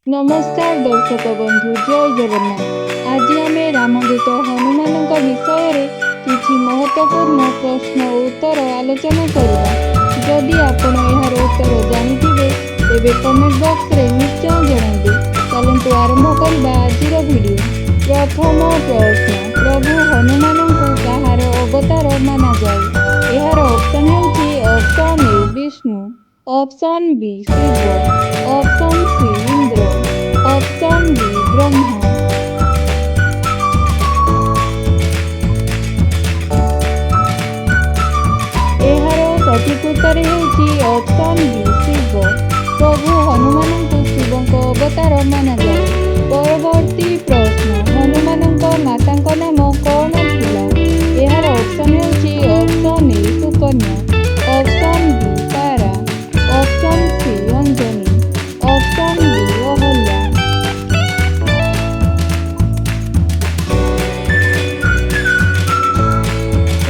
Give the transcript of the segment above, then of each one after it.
नमस्कार दर्शक बंधु जय जगन्नाथ। आज आम रामदूत हनुमान विषय किछि महत्वपूर्ण प्रश्न और उत्तर आलोचना करबा। जदि आपण यार उत्तर जानिथिबे तेबे कमेंट बॉक्स रे निश्चय जणाइबे। चलंतु आरंभ करबा आजिर वीडियो। प्रथम प्रश्न, प्रभु हनुमान को कहार अवतार माना जाए? यार ऑप्शन हेउछि option A Vishnu, option B Shiva, option C Indra, option D Brahma. एहार सठिक उत्तर हेउछि ऑप्शन बी शिव। प्रभु हनुमान को शिवଙ୍କ अवतार माना जाए। परवर्ती प्रश्न, हनुमानଙ୍କ माताଙ୍କ नाम कौन थिला? एहार ऑप्शन हेउछि option A Sukanya, option B Tara, option C Anjani, option D Ahalya.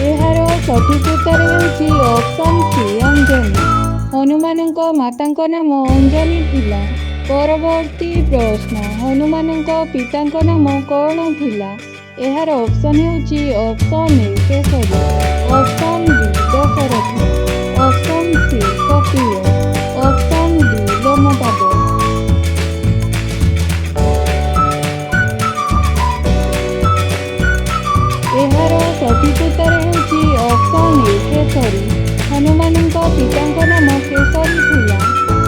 एहार सठिक उत्तर हेउछि ऑप्शन सी अंजनी। हनुमानଙ୍କ माताଙ୍କ नाम अंजनी थिला। परवर्ती प्रश्न, हनुमानଙ୍କ पिताଙ୍କ नाम कौन थिला? एहार ऑप्शन हेउछि option A Kesari, option B Dasharatha, option C Kapil, option D Lomapada. एहार सठिक उत्तर हेउछि ऑप्शन ए केसरी। हनुमानଙ୍କ पिताଙ୍କ नाम केसरी थिला।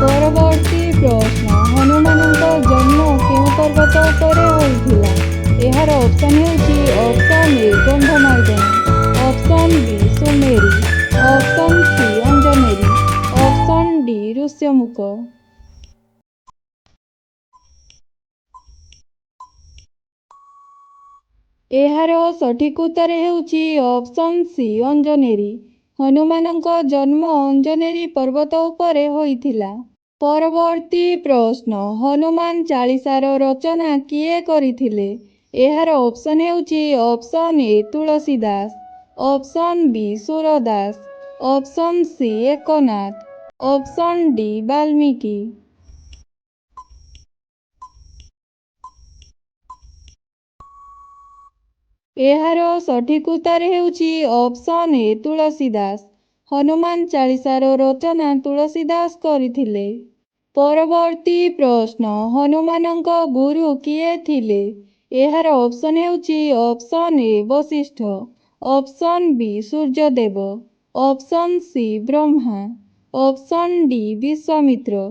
परवर्ती प्रश्न, हनुमानଙ୍କ जन्म केउं पर्वत उपरे होइथिला? एहार ऑप्शन हेउछि option A Gandhamardan, option B Sumeru, option C Anjaneri, option D Rishyamukh. एहार सठिक उत्तर हेउछि ऑप्शन सी अंजनेरी। हनुमानଙ୍କ जन्म अंजनेरी पर्वत उपरे होइथिला। परवर्ती प्रश्न, हनुमान चालीसार रचना किए करिथिले? एहार ऑप्शन हेउछि option A Tulsidas, option B Surdas, option C Eknath, option D Valmiki. एहार सठिक उत्तर हेउछि ऑप्शन ए तुलसीदास। हनुमान चालीसार रचना तुलसीदास करिथिले। परवर्ती प्रश्न, हनुमानଙ୍କ गुरु किए थिले? एहार ऑप्शन हेउछि option A Vashishtha, option B Suryadev, option C Brahma, option D Vishwamitra.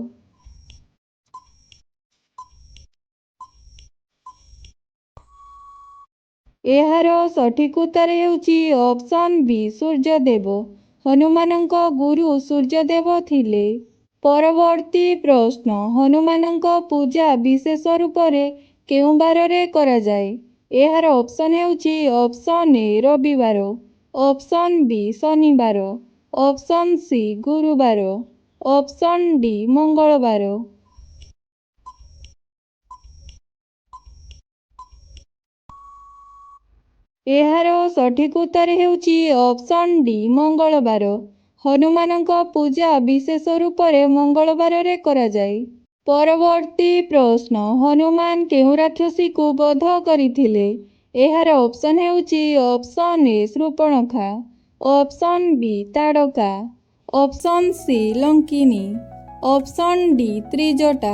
एहार सठिक उत्तर हेउछि ऑप्शन बी सूर्यदेव। हनुमानଙ୍କ गुरु सूर्यदेव थिले। परवर्ती प्रश्न, हनुमानଙ୍କ पूजा विशेष रूपरे केउं बाରରେ कराଯାଏ? एहार ऑप्शन हेउछि ऑप्शन ए रविवार, ऑप्शन बी शनिवार, ऑप्शन सी गुरुवार, ऑप्शन डी मंगलवार। एहार सठिक उत्तर हेउछि ऑप्शन डी मंगलवार। हनुमानଙ୍କ पूजा विशेष रूपरे मंगलवाରରେ कराଯାଏ। परवर्ती प्रश्न, हनुमान केउं राक्षसी को बध करिथिले? एहार ऑप्शन हेउछि option A Surpanakha, option B Tadaka, option C Lankini, option D Trijata.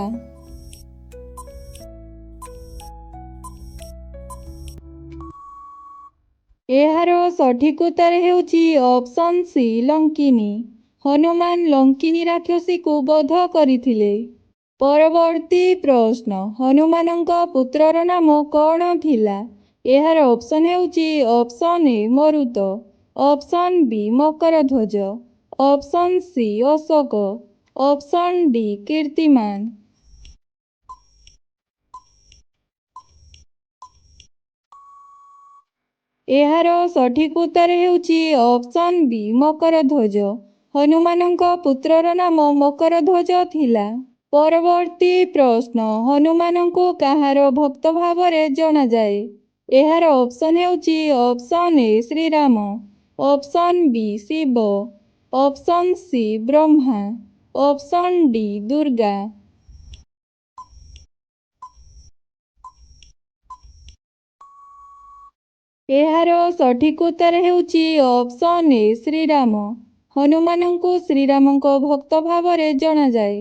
एहार सठिक उत्तर हेउछि ऑप्शन सी लंकिनी। हनुमान लंकिनी राक्षसी को बध करिथिले। परवर्ती प्रश्न, हनुमानଙ୍କ पुत्रर नाम कौन थिला? एहार ऑप्शन हेउछि option A Marut, option B Makardhwaj, option C Ashok, option D Kirtiman. एहार सठिक उत्तर हेउछि ऑप्शन बी मकरध्वज। हनुमानଙ୍କ पुत्रर नाम मकरध्वज थिला। परवर्ती प्रश्न, हनुमानଙ୍କୁ काहार भक्त भावरे जणाଯାଏ? एहार ऑप्शन हेउछि option A Shriram, option B Shiva, option C Brahma, option D Durga. ଏହାର ସଠିକ୍ ଉତ୍ତର ହେଉଛି ଅପସନ୍ ଏ ଶ୍ରୀରାମ। ହନୁମାନଙ୍କୁ ଶ୍ରୀରାମଙ୍କ ଭକ୍ତ ଭାବରେ ଜଣାଯାଏ।